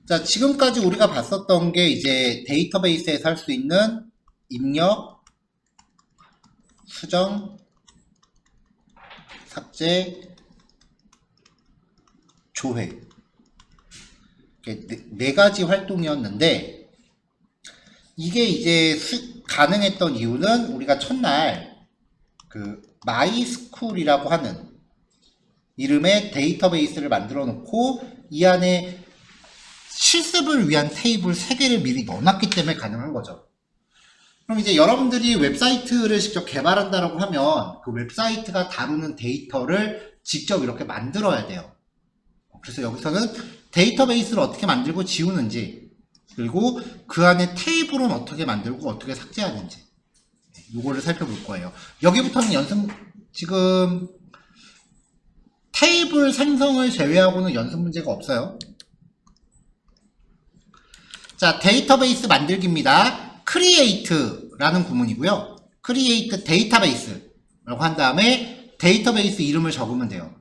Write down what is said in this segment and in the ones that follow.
자, 지금까지 우리가 봤었던 게 이제 데이터베이스에서 할 수 있는 입력, 수정, 삭제, 조회. 이렇게 네 가지 활동이었는데, 이게 이제 가능했던 이유는 우리가 첫날 그 마이스쿨이라고 하는 이름의 데이터베이스를 만들어 놓고 이 안에 실습을 위한 테이블 3개를 미리 넣어놨기 때문에 가능한 거죠. 그럼 이제 여러분들이 웹사이트를 직접 개발한다라고 하면 그 웹사이트가 다루는 데이터를 직접 이렇게 만들어야 돼요. 그래서 여기서는 데이터베이스를 어떻게 만들고 지우는지, 그리고 그 안에 테이블은 어떻게 만들고 어떻게 삭제하는지, 이거를 살펴볼 거예요. 여기부터는 지금 테이블 생성을 제외하고는 연습 문제가 없어요. 자, 데이터베이스 만들기입니다. create라는 구문이고요. create 데이터베이스라고 한 다음에 데이터베이스 이름을 적으면 돼요.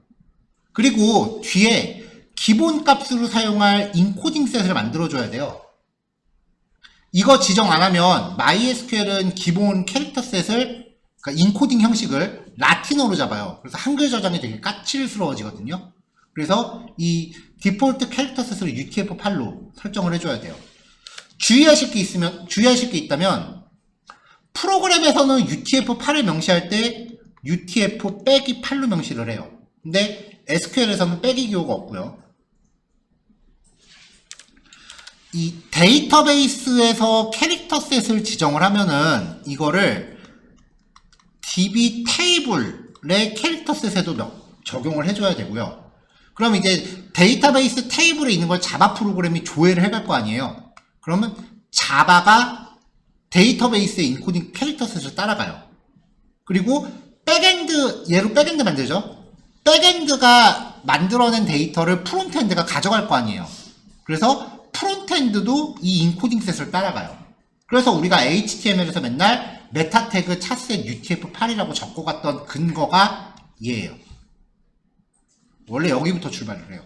그리고 뒤에 기본 값으로 사용할 인코딩 셋을 만들어줘야 돼요. 이거 지정 안 하면 MySQL은 기본 캐릭터 셋을, 그러니까 인코딩 형식을 라틴어로 잡아요. 그래서 한글 저장이 되게 까칠스러워지거든요. 그래서 이 디폴트 캐릭터 셋을 UTF-8로 설정을 해줘야 돼요. 주의하실 게 있다면, 프로그램에서는 UTF-8을 명시할 때 UTF-8로 명시를 해요. 근데 SQL에서는 빼기 기호가 없고요. 이 데이터베이스에서 캐릭터 셋을 지정을 하면은 이거를 DB 테이블의 캐릭터 셋에도 적용을 해줘야 되고요. 그럼 이제 데이터베이스 테이블에 있는 걸 자바 프로그램이 조회를 해갈 거 아니에요. 그러면 자바가 데이터베이스의 인코딩 캐릭터 셋을 따라가요. 그리고 얘로 백엔드 만들죠. 백엔드가 만들어낸 데이터를 프론트엔드가 가져갈 거 아니에요. 그래서 프론트엔드도 이 인코딩 셋을 따라가요. 그래서 우리가 HTML에서 맨날 메타 태그 차셋 UTF-8이라고 적고갔던 근거가 얘예요. 원래 여기부터 출발을 해요.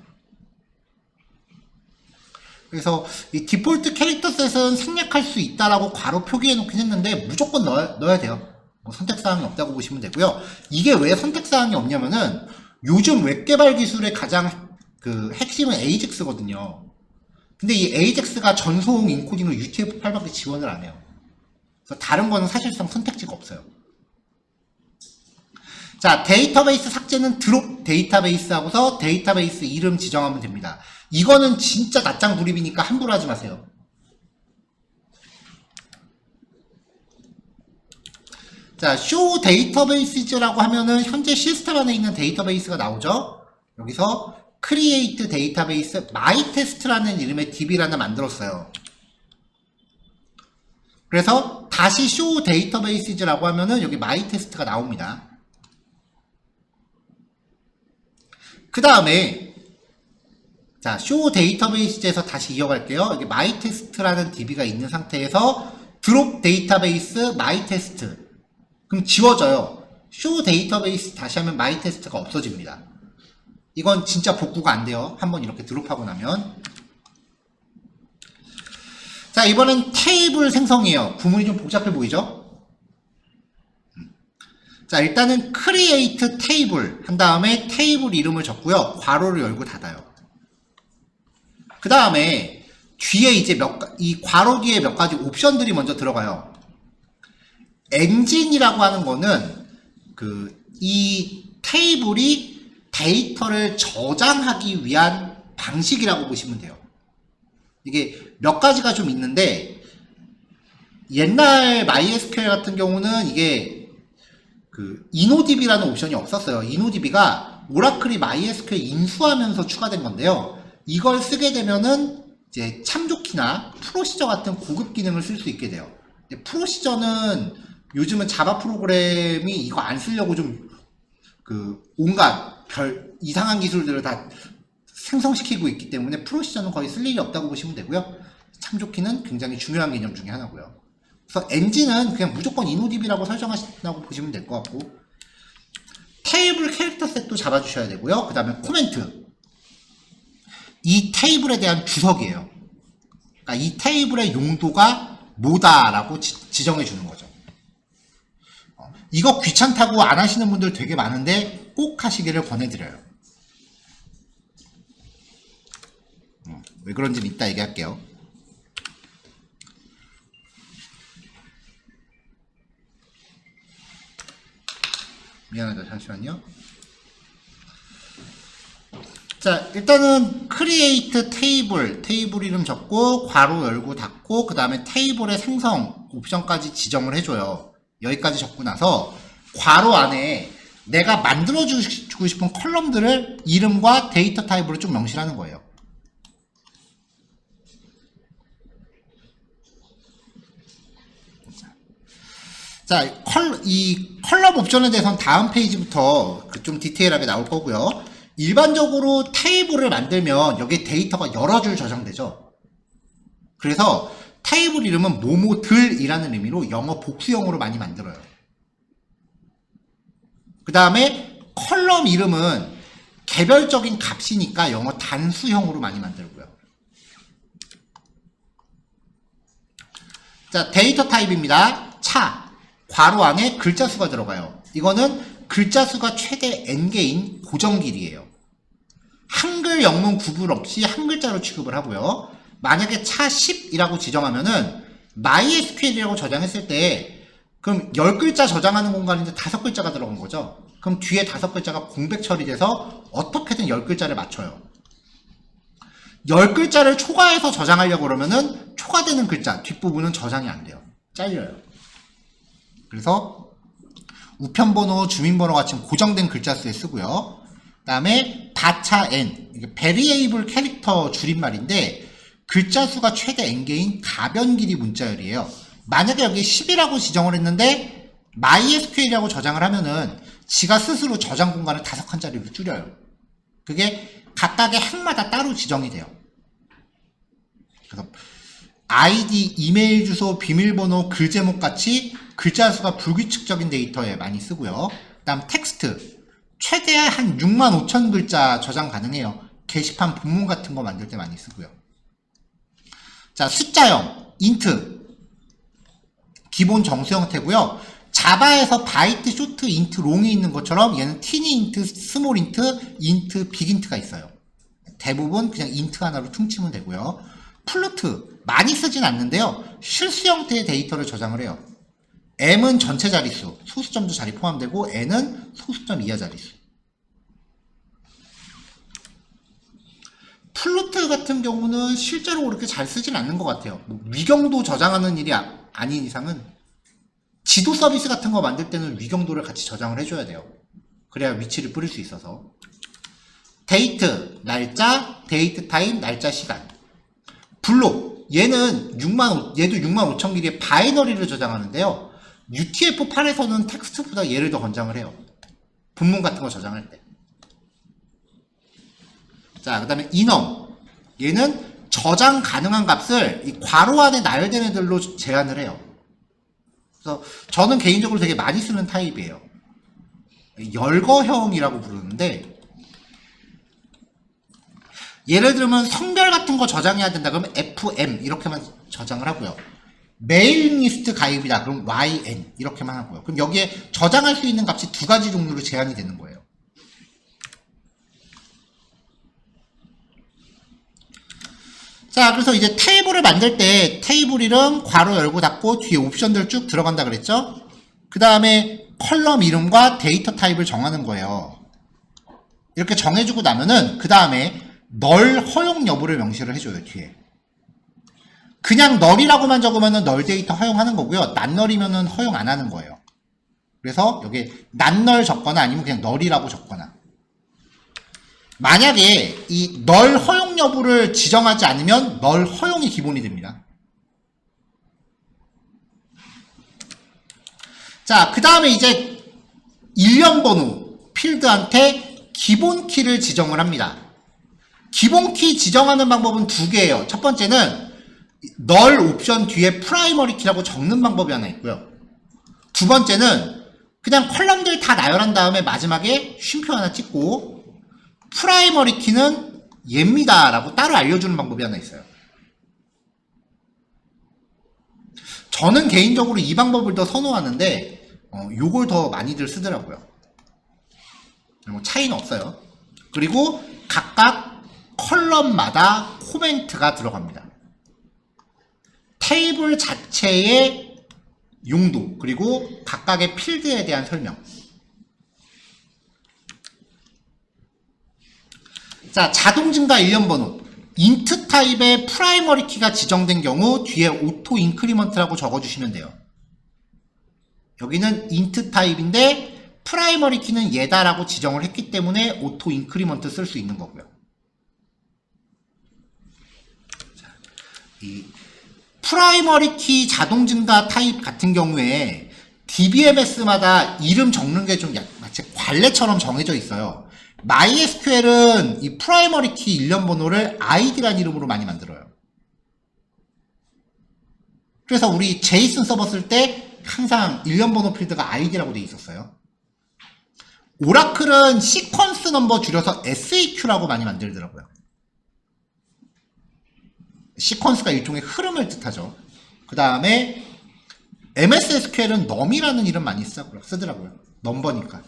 그래서 이 디폴트 캐릭터 셋은 생략할 수 있다라고 괄호 표기해 놓긴 했는데 무조건 넣어야 돼요. 뭐 선택사항이 없다고 보시면 되고요. 이게 왜 선택사항이 없냐면은 요즘 웹개발 기술의 가장 그 핵심은 AJAX거든요. 근데 이 AJAX가 전송 인코딩을 UTF-8밖에 지원을 안 해요. 그래서 다른 거는 사실상 선택지가 없어요. 자, 데이터베이스 삭제는 드롭 데이터베이스 하고서 데이터베이스 이름 지정하면 됩니다. 이거는 진짜 낯장 불입이니까 함부로 하지 마세요. 자, show 데이터베이스라고 하면은 현재 시스템 안에 있는 데이터베이스가 나오죠. 여기서 create 데이터베이스 mytest라는 이름의 DB를 하나 만들었어요. 그래서 다시 show 데이터베이스라고 하면은 여기 mytest가 나옵니다. 그 다음에 자, show 데이터베이스에서 다시 이어갈게요. 여기 mytest라는 DB가 있는 상태에서 drop 데이터베이스 mytest. 그럼 지워져요. show 데이터베이스 다시 하면 mytest가 없어집니다. 이건 진짜 복구가 안 돼요. 한번 이렇게 드롭하고 나면. 자, 이번엔 테이블 생성이에요. 구문이 좀 복잡해 보이죠? 자, 일단은 create table 한 다음에 테이블 이름을 적고요. 괄호를 열고 닫아요. 그 다음에 뒤에 이제 이 괄호 뒤에 몇 가지 옵션들이 먼저 들어가요. 엔진이라고 하는 거는 이 테이블이 데이터를 저장하기 위한 방식이라고 보시면 돼요. 이게 몇 가지가 좀 있는데, 옛날 MySQL 같은 경우는 이게 InnoDB라는 옵션이 없었어요. InnoDB가 오라클이 MySQL 인수하면서 추가된 건데요. 이걸 쓰게 되면은 이제 참조키나 프로시저 같은 고급 기능을 쓸 수 있게 돼요. 프로시저는 요즘은 자바 프로그램이 이거 안 쓰려고 좀 온갖 이상한 기술들을 다 생성시키고 있기 때문에 프로시저는 거의 쓸 일이 없다고 보시면 되고요. 참조키는 굉장히 중요한 개념 중에 하나고요. 그래서 엔진은 그냥 무조건 InnoDB라고 설정하신다고 보시면 될 것 같고, 테이블 캐릭터 셋도 잡아주셔야 되고요. 그 다음에 코멘트. 이 테이블에 대한 주석이에요. 그러니까 이 테이블의 용도가 뭐다라고 지정해 주는 거죠. 이거 귀찮다고 안 하시는 분들 되게 많은데 꼭 하시기를 권해드려요. 왜 그런지는 이따 얘기할게요. 미안하다, 잠시만요. 자, 일단은 create 테이블 이름 적고 괄호 열고 닫고 그 다음에 테이블의 생성 옵션까지 지정을 해줘요. 여기까지 적고 나서 괄호 안에 내가 만들어주고 싶은 컬럼들을 이름과 데이터 타입으로 좀 명시하는 거예요. 자, 이 컬럼 옵션에 대해서는 다음 페이지부터 좀 디테일하게 나올 거고요. 일반적으로 테이블을 만들면 여기 데이터가 여러 줄 저장되죠. 그래서 테이블 이름은 뭐뭐들이라는 의미로 영어 복수형으로 많이 만들어요. 그 다음에 컬럼 이름은 개별적인 값이니까 영어 단수형으로 많이 만들고요. 자, 데이터 타입입니다. 차, 괄호 안에 글자 수가 들어가요. 이거는 글자 수가 최대 n개인 고정 길이에요. 한글 영문 구분 없이 한 글자로 취급을 하고요. 만약에 차 10이라고 지정하면은 MySQL이라고 저장했을 때 그럼 10글자 저장하는 공간인데 5글자가 들어간 거죠. 그럼 뒤에 5글자가 공백 처리돼서 어떻게든 10글자를 맞춰요. 10글자를 초과해서 저장하려고 그러면은 초과되는 글자 뒷부분은 저장이 안 돼요. 잘려요. 그래서 우편번호, 주민번호 같이 고정된 글자 수에 쓰고요. 그 다음에 바차 n, 이게 variable 캐릭터 줄임말인데 글자 수가 최대 n개인 가변 길이 문자열이에요. 만약에 여기 10이라고 지정을 했는데 MySQL이라고 저장을 하면은 지가 스스로 저장 공간을 5칸짜리로 줄여요. 그게 각각의 행마다 따로 지정이 돼요. 그래서 아이디, 이메일 주소, 비밀번호, 글 제목 같이 글자 수가 불규칙적인 데이터에 많이 쓰고요. 그 다음 텍스트, 최대 한 65,000글자 저장 가능해요. 게시판 본문 같은 거 만들 때 많이 쓰고요. 자, 숫자형, int, 기본 정수 형태고요. 자바에서 바이트, 쇼트, 인트, 롱이 있는 것처럼 얘는 티니 인트, 스몰 인트, 인트, 빅 인트가 있어요. 대부분 그냥 인트 하나로 퉁치면 되고요. 플루트, 많이 쓰진 않는데요. 실수 형태의 데이터를 저장을 해요. m은 전체 자릿수, 소수점도 자리 포함되고 n은 소수점 이하 자릿수. 플루트 같은 경우는 실제로 그렇게 잘 쓰진 않는 것 같아요. 뭐 위경도 저장하는 일이 아닌 이상은 지도 서비스 같은 거 만들 때는 위경도를 같이 저장을 해줘야 돼요. 그래야 위치를 뿌릴 수 있어서. 데이트, 날짜, 데이트 타임, 날짜, 시간. 블록, 얘도 65,000길이의 바이너리를 저장하는데요. UTF-8에서는 텍스트보다 얘를 더 권장을 해요. 본문 같은 거 저장할 때. 자, 그 다음에 enum. 얘는 저장 가능한 값을 이 괄호 안에 나열된 애들로 제한을 해요. 그래서 저는 개인적으로 되게 많이 쓰는 타입이에요. 열거형이라고 부르는데, 예를 들면 성별 같은 거 저장해야 된다 그러면 FM 이렇게만 저장을 하고요. 메일링 리스트 가입이다 그럼 YN 이렇게만 하고요. 그럼 여기에 저장할 수 있는 값이 2가지 종류로 제한이 되는 거예요. 자, 그래서 이제 테이블을 만들 때 테이블 이름 괄호 열고 닫고 뒤에 옵션들 쭉 들어간다 그랬죠? 그 다음에 컬럼 이름과 데이터 타입을 정하는 거예요. 이렇게 정해주고 나면은 그 다음에 널 허용 여부를 명시를 해줘요. 뒤에 그냥 널이라고만 적으면은 널 데이터 허용하는 거고요. 난널이면은 허용 안 하는 거예요. 그래서 여기 난널 적거나 아니면 그냥 널이라고 적거나. 만약에 이 널 허용 여부를 지정하지 않으면 널 허용이 기본이 됩니다. 자, 그 다음에 이제 일련 번호 필드한테 기본 키를 지정을 합니다. 기본 키 지정하는 방법은 2개예요. 첫 번째는 널 옵션 뒤에 프라이머리 키라고 적는 방법이 하나 있고요. 두 번째는 그냥 컬럼들 다 나열한 다음에 마지막에 쉼표 하나 찍고 프라이머리 키는 얘입니다 라고 따로 알려주는 방법이 하나 있어요. 저는 개인적으로 이 방법을 더 선호하는데 요걸 더 많이들 쓰더라고요. 뭐 차이는 없어요. 그리고 각각 컬럼마다 코멘트가 들어갑니다. 테이블 자체의 용도, 그리고 각각의 필드에 대한 설명. 자, 자동 증가 일련 번호. 인트 타입의 프라이머리 키가 지정된 경우 뒤에 오토 인크리먼트라고 적어주시면 돼요. 여기는 인트 타입인데 프라이머리 키는 얘다라고 지정을 했기 때문에 오토 인크리먼트 쓸 수 있는 거고요. 자, 이 프라이머리 키 자동 증가 타입 같은 경우에 DBMS마다 이름 적는 게 좀 마치 관례처럼 정해져 있어요. MySQL은 이 프라이머리 키 일련 번호를 id라는 이름으로 많이 만들어요. 그래서 우리 제이슨 서버 쓸 때 항상 일련 번호 필드가 id라고 돼 있었어요. 오라클은 시퀀스 넘버 줄여서 SAQ라고 많이 만들더라고요. 시퀀스가 일종의 흐름을 뜻하죠. 그 다음에 MS SQL은 num이라는 이름 많이 쓰더라고요. 넘버니까.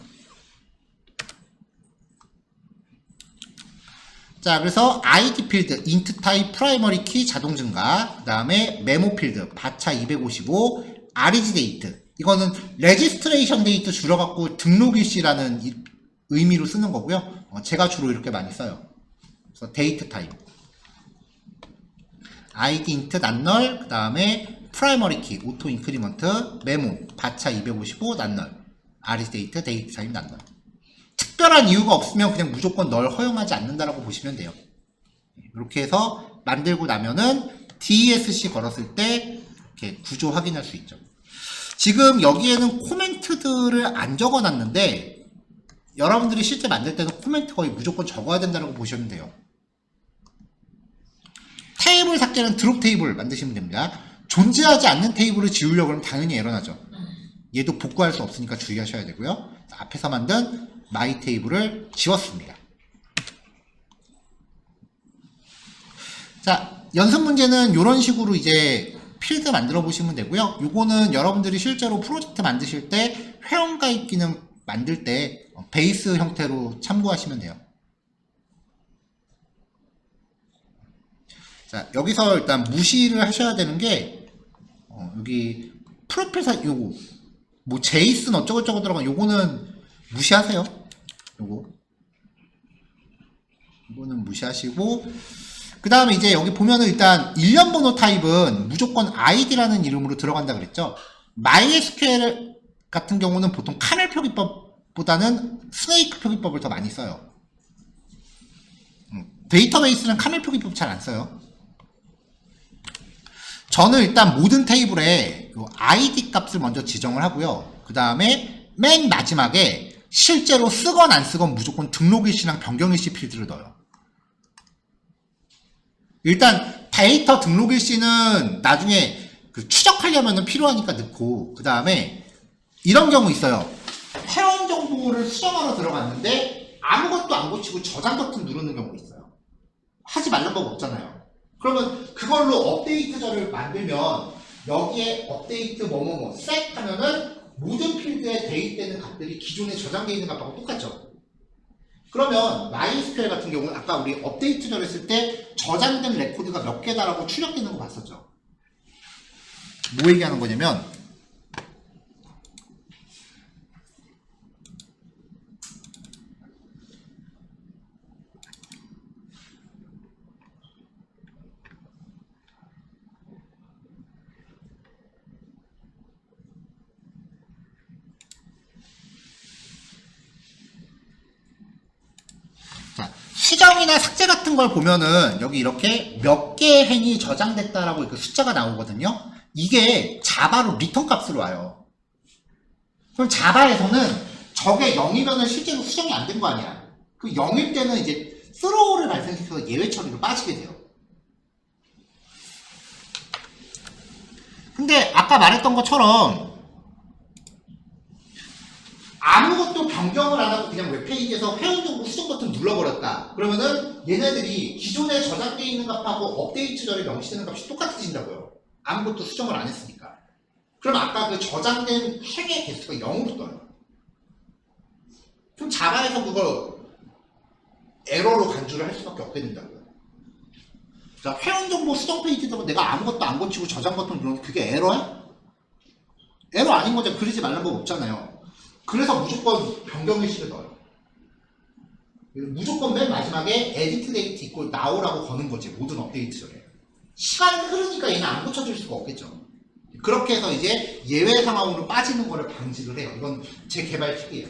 자, 그래서 ID 필드, int 타입 프라이머리 키 자동 증가, 그 다음에 메모 필드, 바차 255, REG 데이트. 이거는 레지스트레이션 데이트 줄여갖고 등록 일시라는 의미로 쓰는 거고요. 제가 주로 이렇게 많이 써요. 그래서 데이트 타입. ID int 난널, 그 다음에 프라이머리 키, 오토 인크리먼트, 메모, 바차 255, 난널, REG 데이트, 데이트 타입 난널. 특별한 이유가 없으면 그냥 무조건 널 허용하지 않는다라고 보시면 돼요. 이렇게 해서 만들고 나면은 DESC 걸었을 때 이렇게 구조 확인할 수 있죠. 지금 여기에는 코멘트들을 안 적어 놨는데 여러분들이 실제 만들 때는 코멘트 거의 무조건 적어야 된다고 보시면 돼요. 테이블 삭제는 드롭 테이블 만드시면 됩니다. 존재하지 않는 테이블을 지우려고 하면 당연히 에러나죠. 얘도 복구할 수 없으니까 주의하셔야 되고요. 앞에서 만든 마이 테이블을 지웠습니다. 자, 연습 문제는 이런 식으로 이제 필드 만들어 보시면 되고요. 요거는 여러분들이 실제로 프로젝트 만드실 때 회원가입 기능 만들 때 베이스 형태로 참고하시면 돼요. 자, 여기서 일단 무시를 하셔야 되는 게 여기 프로필 요거 뭐 제이슨 어쩌고저쩌고 들어간 요거는 무시하세요. 요거는 무시하시고, 그 다음에 이제 여기 보면은 일단 일련 번호 타입은 무조건 id라는 이름으로 들어간다 그랬죠. MySQL 같은 경우는 보통 카멜 표기법보다는 스네이크 표기법을 더 많이 써요. 데이터베이스는 카멜 표기법 잘 안 써요. 저는 일단 모든 테이블에 id 값을 먼저 지정을 하고요. 그 다음에 맨 마지막에 실제로 쓰건 안 쓰건 무조건 등록일시랑 변경일시 필드를 넣어요. 일단 데이터 등록일시는 나중에 추적하려면 필요하니까 넣고, 그 다음에 이런 경우 있어요. 회원 정보를 수정하러 들어갔는데 아무것도 안 고치고 저장 버튼 누르는 경우 있어요. 하지 말란 법 없잖아요. 그러면 그걸로 업데이트절을 만들면 여기에 업데이트 뭐뭐뭐 셋 하면은 모든 필드에 대입되는 값들이 기존에 저장되어 있는 값하고 똑같죠. 그러면 MySQL 같은 경우는 아까 우리 업데이트절 했을 때 저장된 레코드가 몇 개다라고 출력되는 거 봤었죠. 뭐 얘기하는 거냐면 수정이나 삭제 같은 걸 보면은 여기 이렇게 몇 개의 행이 저장됐다라고 이렇게 숫자가 나오거든요. 이게 자바로 리턴 값으로 와요. 그럼 자바에서는 저게 0이면은 실제로 수정이 안 된 거 아니야. 그 0일 때는 이제 스로우를 발생시켜서 예외 처리로 빠지게 돼요. 근데 아까 말했던 것처럼 아무것도 변경을 안 하고 그냥 웹페이지에서 회원정보 수정 버튼 눌러버렸다. 그러면은 얘네들이 기존에 저장되어 있는 값하고 업데이트절에 명시되는 값이 똑같아진다고요. 아무것도 수정을 안 했으니까. 그럼 아까 그 저장된 핵의 개수가 0으로 떠요. 그럼 자바에서 그걸 에러로 간주를 할 수밖에 없게 된다고요. 자, 회원정보 수정 페이지도 내가 아무것도 안 고치고 저장 버튼 누르면 그게 에러야? 에러 아닌 거죠. 그러지 말라는 법 없잖아요. 그래서 무조건 변경일시를 넣어요. 무조건 맨 마지막에 edit date equal now라고 거는 거지. 모든 업데이트 전에. 시간이 흐르니까 얘는 안 고쳐줄 수가 없겠죠. 그렇게 해서 이제 예외 상황으로 빠지는 거를 방지를 해요. 이건 제 개발 팁이에요.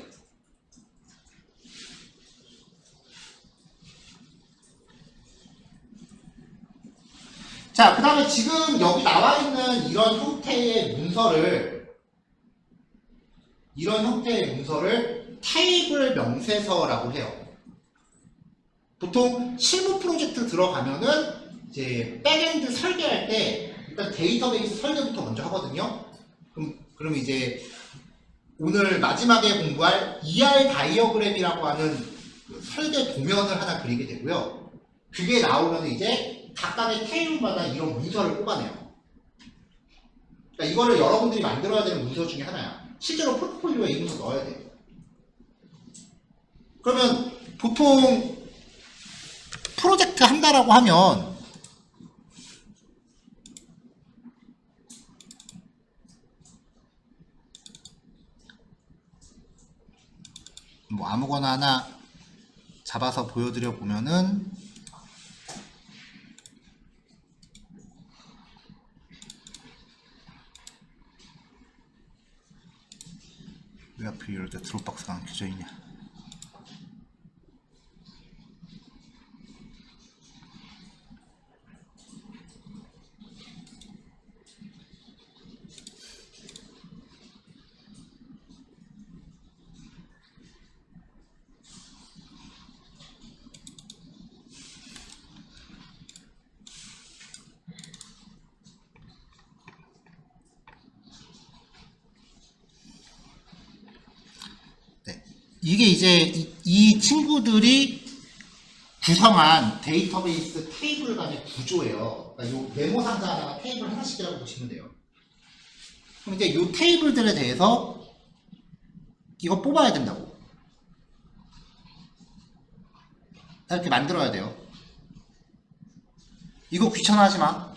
자, 그 다음에 지금 여기 나와 있는 이런 형태의 문서를 테이블 명세서라고 해요. 보통 실무 프로젝트 들어가면은 이제 백엔드 설계할 때 일단 데이터베이스 설계부터 먼저 하거든요. 그럼 이제 오늘 마지막에 공부할 ER 다이어그램이라고 하는 그 설계 도면을 하나 그리게 되고요. 그게 나오면 이제 각각의 테이블마다 이런 문서를 뽑아내요. 그러니까 이거를 여러분들이 만들어야 되는 문서 중에 하나야. 실제로 포트폴리오에 이 문서 넣어야 돼요. 그러면 보통 프로젝트 한다라고 하면 뭐 아무거나 하나 잡아서 보여드려 보면은 왜 하필 이럴 때 드롭박스가 안 켜져 있냐. 이게 이제 이 친구들이 구성한 데이터베이스 테이블 간의 구조예요. 그러니까 이 메모 상자 하나가 테이블 하나씩이라고 보시면 돼요. 그럼 이제 이 테이블들에 대해서 이거 뽑아야 된다고. 이렇게 만들어야 돼요. 이거 귀찮아하지 마.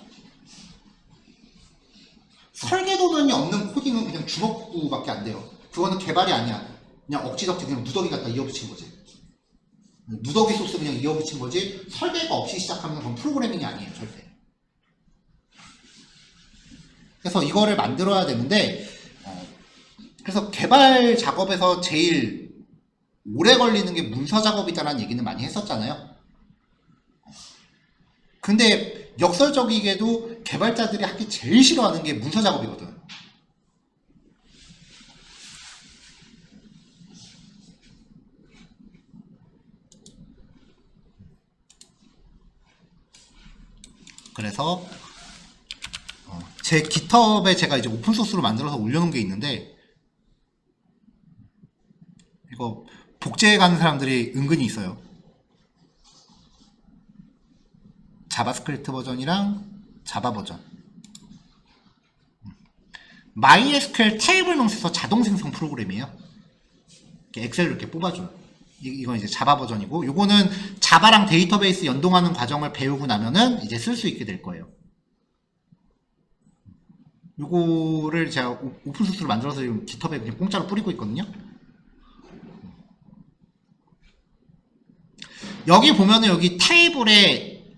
설계도면이 없는 코딩은 그냥 주먹구밖에 안 돼요. 그거는 개발이 아니야. 그냥 억지덕지 그냥 누더기 갖다 이어붙인 거지. 누더기 소스 그냥 이어붙인 거지 설계가 없이 시작하면 그건 프로그래밍이 아니에요. 절대. 그래서 이거를 만들어야 되는데 그래서 개발 작업에서 제일 오래 걸리는 게 문서 작업이다라는 얘기는 많이 했었잖아요. 근데 역설적이게도 개발자들이 하기 제일 싫어하는 게 문서 작업이거든. 그래서 제 깃허브에 제가 이제 오픈소스로 만들어서 올려놓은 게 있는데 이거 복제해 가는 사람들이 은근히 있어요. 자바스크립트 버전이랑 자바 버전. MySQL 테이블 명세서 자동 생성 프로그램이에요. 이렇게 엑셀로 이렇게 뽑아줘요. 이건 이제 자바 버전이고, 요거는 자바랑 데이터베이스 연동하는 과정을 배우고 나면은 이제 쓸 수 있게 될 거예요. 요거를 제가 오픈소스로 만들어서 지금 깃허브에 그냥 공짜로 뿌리고 있거든요. 여기 보면은 여기 테이블의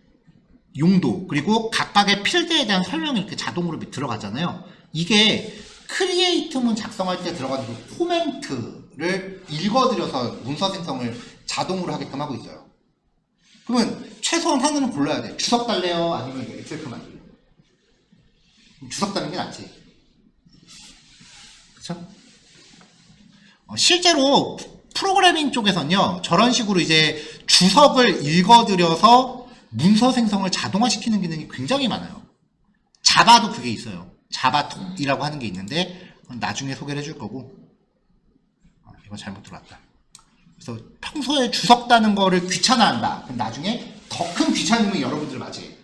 용도, 그리고 각각의 필드에 대한 설명이 이렇게 자동으로 들어가잖아요. 이게 크리에이트문 작성할 때 들어가는 그 코멘트를 읽어드려서 문서 생성을 자동으로 하게끔 하고 있어요. 그러면 최소한 하나는 골라야 돼. 주석 달래요? 아니면 엑셀 만들래요? 주석 달는 게 낫지. 그쵸? 실제로 프로그래밍 쪽에서는요, 저런 식으로 이제 주석을 읽어드려서 문서 생성을 자동화시키는 기능이 굉장히 많아요. 자바도 그게 있어요. 자바톡이라고 하는 게 있는데 나중에 소개를 해줄 거고. 이거 잘못 들어왔다. 그래서 평소에 주석 따는 거를 귀찮아한다. 그럼 나중에 더 큰 귀찮음이 여러분들 맞이해요.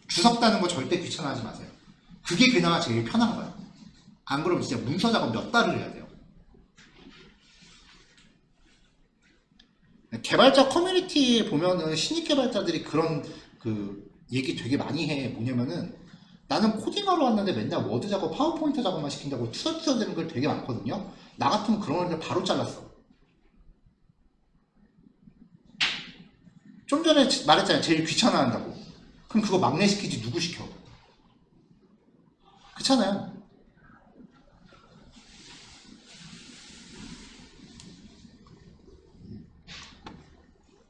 주석 따는 거 절대 귀찮아하지 마세요. 그게 그나마 제일 편한 거야. 안 그러면 진짜 문서 작업 몇 달을 해야 돼요. 개발자 커뮤니티에 보면은 신입 개발자들이 그런 그 얘기 되게 많이 해. 뭐냐면은 나는 코딩하러 왔는데 맨날 워드 작업, 파워포인트 작업만 시킨다고 투덜투덜 되는 걸 되게 많거든요. 나 같으면 그런 애들 바로 잘랐어. 좀 전에 말했잖아요. 제일 귀찮아 한다고. 그럼 그거 막내 시키지 누구 시켜? 그렇잖아요.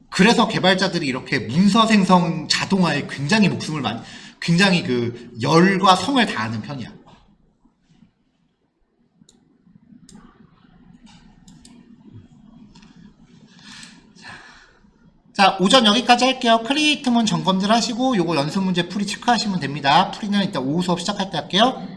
그래서 개발자들이 이렇게 문서 생성 자동화에 굉장히 목숨을 많이, 굉장히 그 열과 성을 다하는 편이야. 자, 오전 여기까지 할게요. 크리에이트문 점검들 하시고 요거 연습 문제 풀이 체크하시면 됩니다. 풀이는 이따 오후 수업 시작할 때 할게요.